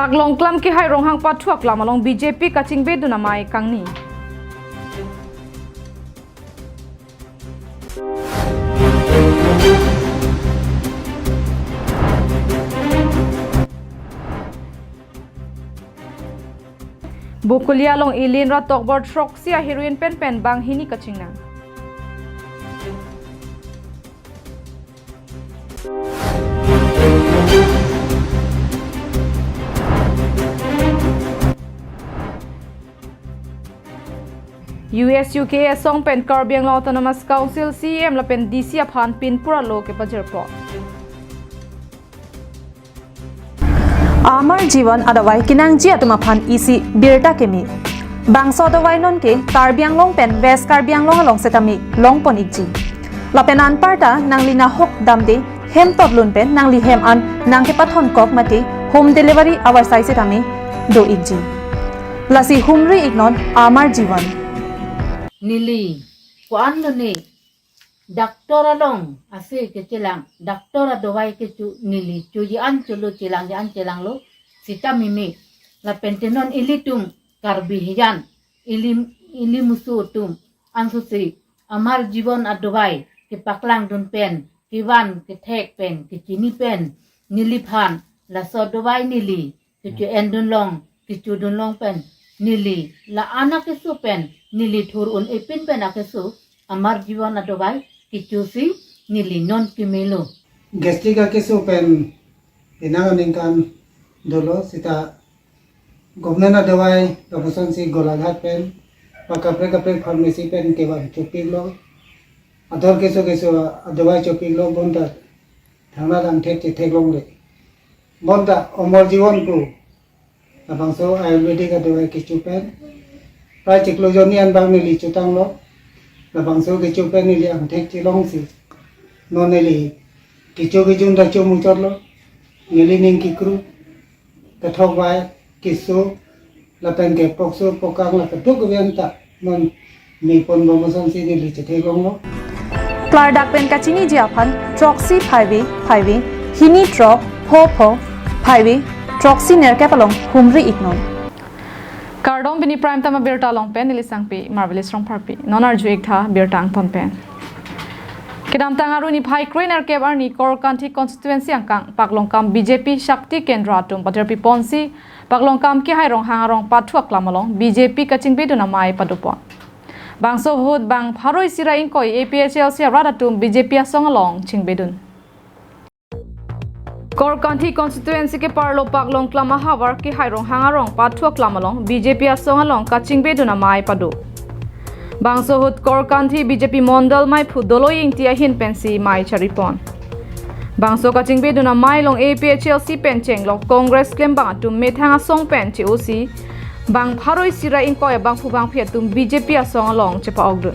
Paglong klam ki hai rong hang pathuak lam along BJP kaching be duna mai kangni Bukulia long ilin ra tokbor trok sia heroin pen bang hini kachingna US UK song pen Karbiang Autonomous Council CM la pen DC aphan pin pura lo ke pajer po Amar Jivan adawai kinang ji atuma phan isi birta kemi bangso adawai non ke Karbiang long pen West Karbiang long along setami long pon ikji la pen an parta nanglina hok damde hem toblun pen nangli hem an nangke pathon kok mate home delivery our sai setami do ikji lasi humri ignon Amar Jivan Nili, kuan lo ni, doktor along, ase ke celang, doktor adawai ke cu nili, cu jian cu lo celang lo, sita mimi, la pentenon ili tum, karbi hijan, ili musu tum, ansusi, Amar Jivan adawai, ke paklang dun pen, ke wan, ke tek pen, ke cini pen, nili pan, la so adawai nili, ke cu endun long, ke cu dun long pen, nili, la anak ke su pen, nili thur un ipin pen akesu Amar Jivan adawai kichusi nili non kimelo gastric akesu pen inang ningkan dolo sita government adawai promotion si golaghat pen kapre pharmacy pen ke ban choping lo ador kesu adawai choping lo bonda thangna dang thek long le bonda Amar Jivan ku abangso ayurvedic adawai kichu pen Pai ciklo jonian bang nili cutang lo, labang so kecu pen nili ang tek cilong si, non nili kecu da cu muncor lo, nili ning kikru, ketok wai kisu, lapen ke pokso pokang la ketuk kebian tak, non ni pon bomosan si nili cetegong lo. Plardak pen kachini jiapan troxy 5 hini trok pho 5 troxy nerkapalong humri ignon Kardong bini prime time birta long pen nilisang pi marvelous rong parpi nonar ju ek tha birta ang ton pen Kedam tangaru ni phai kroiner ke bar ni kor kanthi constituency angkang paklong kam BJP Shakti Kendra tum paterpi ponsi paklong kam ki hai rong hangarong pathuak lamalong BJP kaching be duna mai padupon bangso hud bang pharoi sira inkoi APHL sia radatum BJP asong along chingbedun Kor kanthi constituency ke parlo paklong klama hawar ki hairong hangarong pathuak lamalong BJP asong along kaching be duna mai padu bangso hut kor kanthi BJP mondal mai phudolo ingtia hin pensi mai charipon bangso kaching be duna mai long APHL si pencheng lo congress klem bang atum methanga song pen chi osi bang pharoi sira inkoi bang phubang phe tum BJP asong along chepa ogdu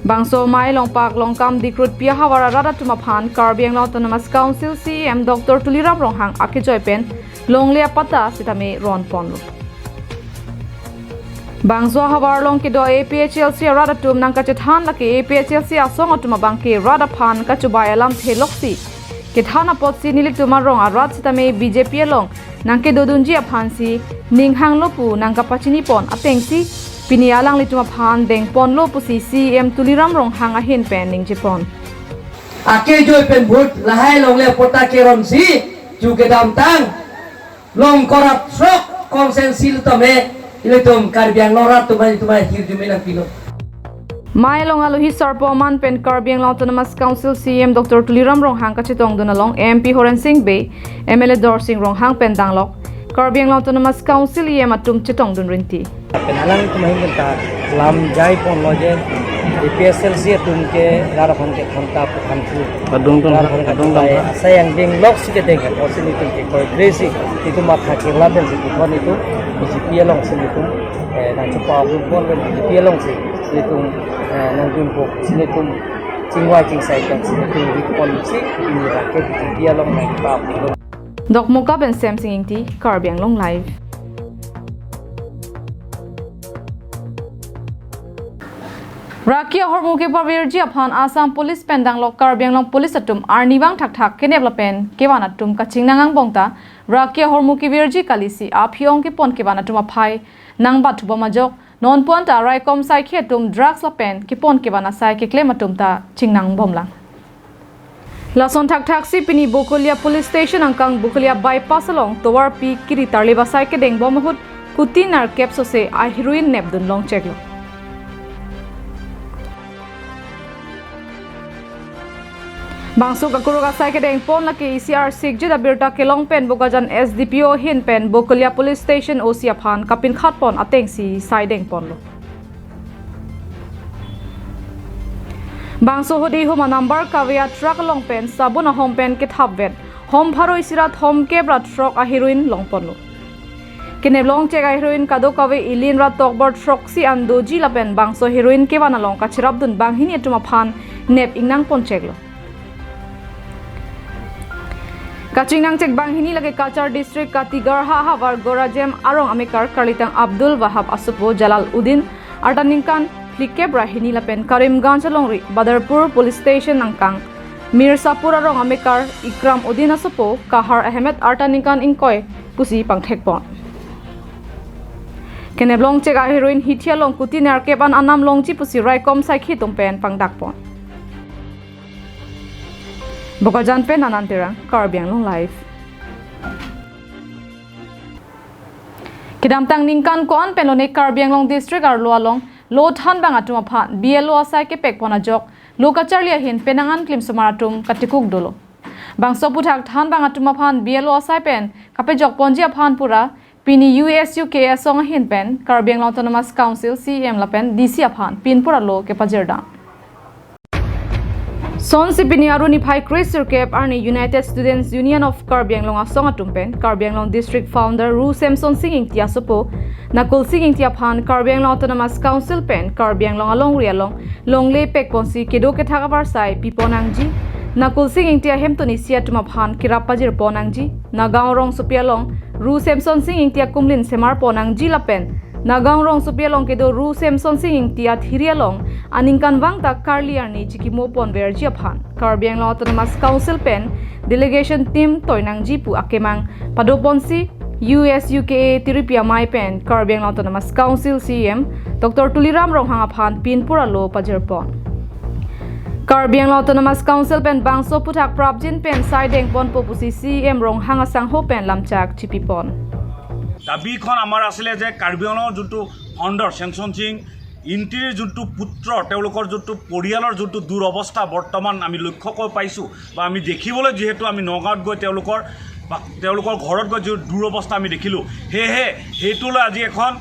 Bangso mai long pak long kam dikrut pia hawara rada tuma phan Karbiang Autonomous Council CM Dr. Tuliram Ronghang akijoy pen longlea pata sitame ron ponlo Bangso hawar long kido APHL si rada tum nang kachethan laki APHL si asong atuma bangke rada phan kachubai alam theloksi kithana potsi nilik rong arat sitame BJP long nangke dodunji aphansi ninghang lopu nangka pachini pon atengsi Pinialang lituma phan deng pon lo pusi CM Tuliram Ronghang a hin pen ning jipon Ake joy pen bhut lahai long le pota keron si ju ke dam tang long korap sok konsensil tome iletum Karbiang lorat tumai hirjumena pilo Mai long aluhi sarpo man pen Karbiang Autonomous Council CM Dr. Tuliram Ronghang ka chitong dunalong MP Horan Singh Bay MLA Dor Singh Ronghang pen danglok Karbiang Autonomous Council yem atum chitong dun rinti Penalang kumahin kita lam jai pon loje DPSL si atum ke rarapan ke khanta pukhantu kadung sayang ding lok si ke deng ko sini tum ke koi gresi itu matha ke laben si kon itu BJP long sini tum na chupa bu pon BJP long si itu nang tum ko sini tum chingwa chingsai kan sini tum kon si ini raket BJP long na pa Dok Muka Ben Sam Singing Ti Karbiang Long Live Rakia hormuke pavir aphan Assam Police pendang lok Karbi Anglong Police atum arnibang thak kenep lapen kewan atum kaching nangang bongta Rakia hormuke virji kalisi aphiong ke pon kewan atum aphai nang batu bamajok non pon ta raikom sai khetum drugs lapen ke pon kewan asai ke claim atum ta chingnang bomlang Lason thak si pini Bokulia Police Station angkang Bokulia bypass along towar pi kiri tarliba sai ke deng bomahut kutin ar capso se a heroin nepdun long cheklo Bangso kakuruga sai ke deng pon laki ECR sig jeda birta ke long pen bogajan SDPO hin pen Bokulia Police Station Osia phan kapin khat pon ateng si sai deng pon lo Bangso hodi huma number kavia truck long pen sabuna home pen ke thabvet home bharoi sirat home ke bra truck a heroin long pon lo kene long chega heroin kado kave ilin ra tokbor truck si ando ji la pen bangso heroin ke bana long ka chirap dun bang hin etuma phan nep ingnang pon cheglo Kachingnang cek bang hini lage Kachar district Katigarha havar Gorajem arong amikar Karlitang Abdul Wahab Asupo Jalal Udin Artaningkan Flikebra hini lapen Karimganj alongri Badarpur Police Station nangkang Mirsapur arong amikar Ikram Udin Asupo Kahar Ahmed Artaningkan ingkoy pusi pangthekpon Keneblong cek heroin hitia long kuti nerkeban anam longji pusi raikom saikhi tumpen pangdakpon Bokajan pen anantirang Karbi Anglong live. Kidamtang ningkan koan penlone Karbi Anglong district ar lualong lo than bang atum aphan BLO asai ke pek pona jok lo kacharlia hin penangan klim samaratum katikuk dolo. Bangso puthak than bang atum aphan BLO asai pen kape jok ponji aphan pura pini USUK song hin pen Karbi Anglong Autonomous Council CM lapen DC aphan pin pura lo ke pajerda. Son sipini aruni phai Chris Cap arni United Students Union of Karbi Anglong asong atumpen Karbi Anglong District Founder Ru Samson Singing tia sopo nakul singing tia phan Karbi Anglong Autonomous Council pen Karbi Anglong along rialong longle pek ponsi kedo ke thakabar sai piponangji nakul singing tia hemtoni sia tuma phan kirapajir ponangji nagaon rong sopialong Ru Samson Singing tia kumlin semar ponangji lapen Nagaong rong supialong kedo Ru Samson Singing tia thirialong aningkan wang tak karliarni chikimo pon verji aphan Karbi Anglong Autonomous Council pen delegation team toinang jipu akemang padoponsi USUK tiripia mai pen Karbi Anglong Autonomous Council CM Dr. Tuliram rong hangaphan pin puralo pajerpon Karbi Anglong Autonomous Council pen bangso puthak prabjin pen saideng pon popusi CM rong hangasang ho pen lamchak chipipon দাবীখন আমাৰ আছিলে যে কাৰ্বি আংলঙৰ যোনটো founder sanction Singh ইণ্টিৰ যোনটো পুত্ৰ তেওঁলোকৰ যোনটো পৰিয়ালৰ যোনটো দুৰৱস্থা বৰ্তমান আমি লক্ষ্য কৰি পাইছোঁ বা আমি দেখিবলৈ যিহেতু আমি নগাঁৱত গৈ তেওঁলোকৰ ঘৰত গৈ যি দুৰৱস্থা আমি দেখিলোঁ সেয়েহে সেইটোলৈ আজি এখন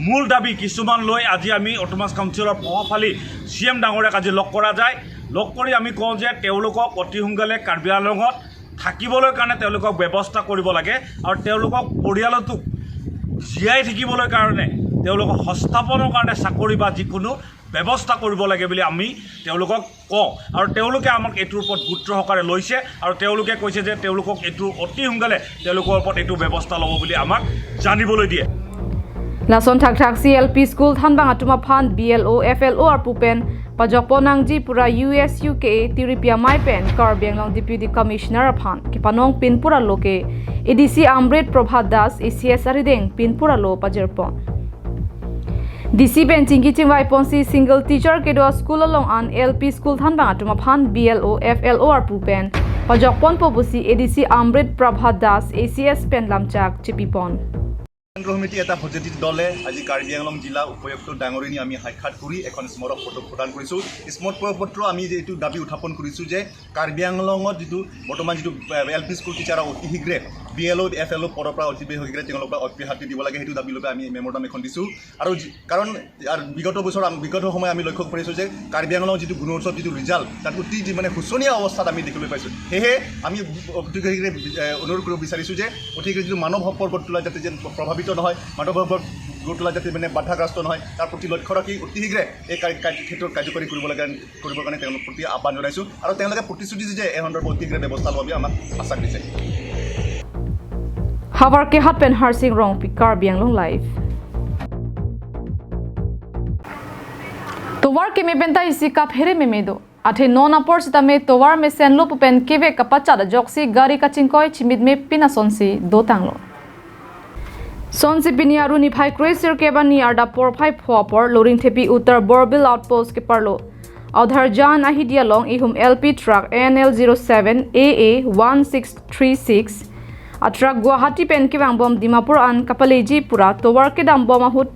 মূল দাবী কিছুমান লৈ আজি আমি অটোমাছ কাউন্সিলৰ প্ৰভাৱশালী CM ডাঙৰীয়াক আজি লগ কৰা যায় লগ কৰি আমি কওঁ যে তেওঁলোকক অতি সোনকালে কাৰ্বি আংলঙত থাকিবলৈ কাৰণে তেওঁলোকক ব্যৱস্থা কৰিব লাগে আৰু তেওঁলোকক পৰিয়ালটোক জীয়াই থাকিবলৈ কাৰণে তেওঁলোকক সংস্থাপনৰ কাৰণে চাকৰি বা যিকোনো ব্যৱস্থা কৰিব লাগে বুলি আমি তেওঁলোকক কওঁ আৰু তেওঁলোকে আমাক এইটোৰ ওপৰত গুৰুত্ব সহকাৰে লৈছে আৰু তেওঁলোকে কৈছে যে তেওঁলোকক এইটো অতি সোনকালে তেওঁলোকৰ ওপৰত এইটো ব্যৱস্থা ল'ব বুলি আমাক জানিবলৈ দিয়ে Lason thak CLP school than bang atuma phan BLO FLO ar pupen pajok ponangji pura USUK tiripia mai pen Karbi Anglong Deputy Commissioner aphan ki panong pin pura loke EDC Amrit Prabhat Das ACS arideng pin pura lo pajerpon DC pen chingki chingwai ponsi single teacher kedo school along an LP school than bang atuma phan BLO FLO ar pupen pajok pon popusi EDC Amrit Prabhat Das ACS pen lamchak chipipon কেন্দ্ৰ সমিতি এটা positive দলে আজি কাৰ্বি আংলং জিলা উপায়ুক্ত ডাঙৰীনী আমি সাক্ষাৎ কৰি এখন স্মাৰক পত্ৰ প্ৰদান কৰিছোঁ স্মাৰক পত্ৰ আমি এইটো দাবী উত্থাপন কৰিছোঁ যে কাৰ্বি আংলঙত যিটো বৰ্তমান যিটো LP স্কুল টিচাৰ অতি শীঘ্ৰে BLO FLO পদৰ পৰা অতি শীঘ্ৰে তেওঁলোকক অব্যাহতি দিব লাগে সেইটো দাবী লৈ আমি মেম'ৰাণ্ডাম এখন দিছোঁ আৰু কাৰণ বিগত সময় আমি লক্ষ্য কৰিছোঁ যে কাৰ্বি আংলং যিটো গুণোৎসৱ যিটো ৰিজাল্ট তাত অতি মানে শোচনীয় অৱস্থাত আমি দেখিবলৈ পাইছোঁ সেয়েহে আমি অতি শীঘ্ৰে অনুৰোধ কৰিব বিচাৰিছোঁ যে অতি শীঘ্ৰে যিটো মানৱ সম্পদ গঢ় তোলা যাতে যেন প্ৰভাৱিত নহয় মানৱ সম্পদ গঢ় তোলা যাতে মানে বাধাগ্ৰস্ত নহয় তাৰ প্ৰতি লক্ষ্য ৰাখি অতি শীঘ্ৰে এই ক্ষেত্ৰত কাৰ্যকৰী কৰিবৰ কাৰণে তেওঁলোকৰ প্ৰতি আহ্বান জনাইছোঁ আৰু তেওঁলোকে প্ৰতিশ্ৰুতি দিছে যে এই সন্দৰ্ভত অতি শীঘ্ৰে ব্যৱস্থা ল'ব আমাক আশ্বাস দিছে Havar ke hat pen harsing rong pi Karbi Anglong live towar ke me benta isi kap here me medo athe non apor sita me towar me sen lo pen keve kapacha da joksi gari ka chingkoi chimit me pina sonsi do tanglo sonsi pini aruni phai crazer ke bani arda por phai phopor loring thepi uttar borbil outpost ke parlo audhar jan ahidia long ihum lp truck nl07 aa 1636 a truck guwahati pen ke bang bom dimapur an kapaleji pura towar ke dam bom ahut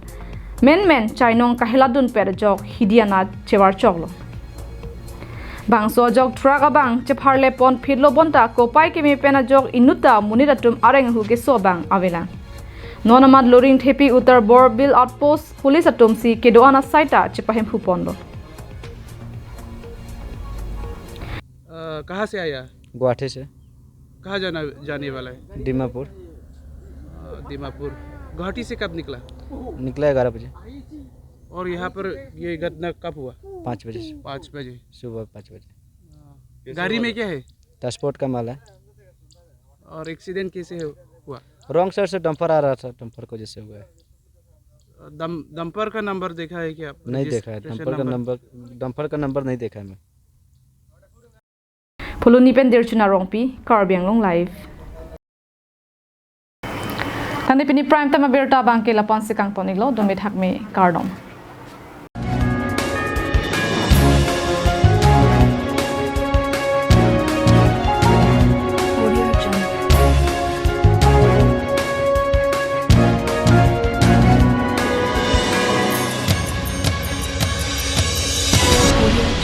men chainong kahiladun per jok hidiana chewar choklo bangso jok truck abang chepharle pon phidlo bonta kopai ke me pena jok inuta muniratum areng hu ke so bang avela nonamat loring thepi uttar borbil outpost police atum si kedoana saita chepahem hu pondo कहाँ से आया? गुवाहाटी से। कहाँ जाने वाला है? दीमापुर। दीमापुर। गुवाहाटी से कब निकला? निकला 11 बजे। और यहाँ पर ये घटना कब हुआ? 5 बजे। 5 बजे सुबह 5 बजे। गाड़ी में क्या है? ट्रांसपोर्ट का माल है। और एक्सीडेंट कैसे हुआ? रॉन्ग साइड से डंपर आ रहा था, डंपर को जैसे हुआ है। डंपर का नंबर देखा है क्या? नहीं देखा है, डंपर का नंबर नहीं देखा है मैं। Puluni pen dirchuna rongpi karbiang long live tani pini prime time berta bangke lapan sikang toniglo domit hakme kardom Audio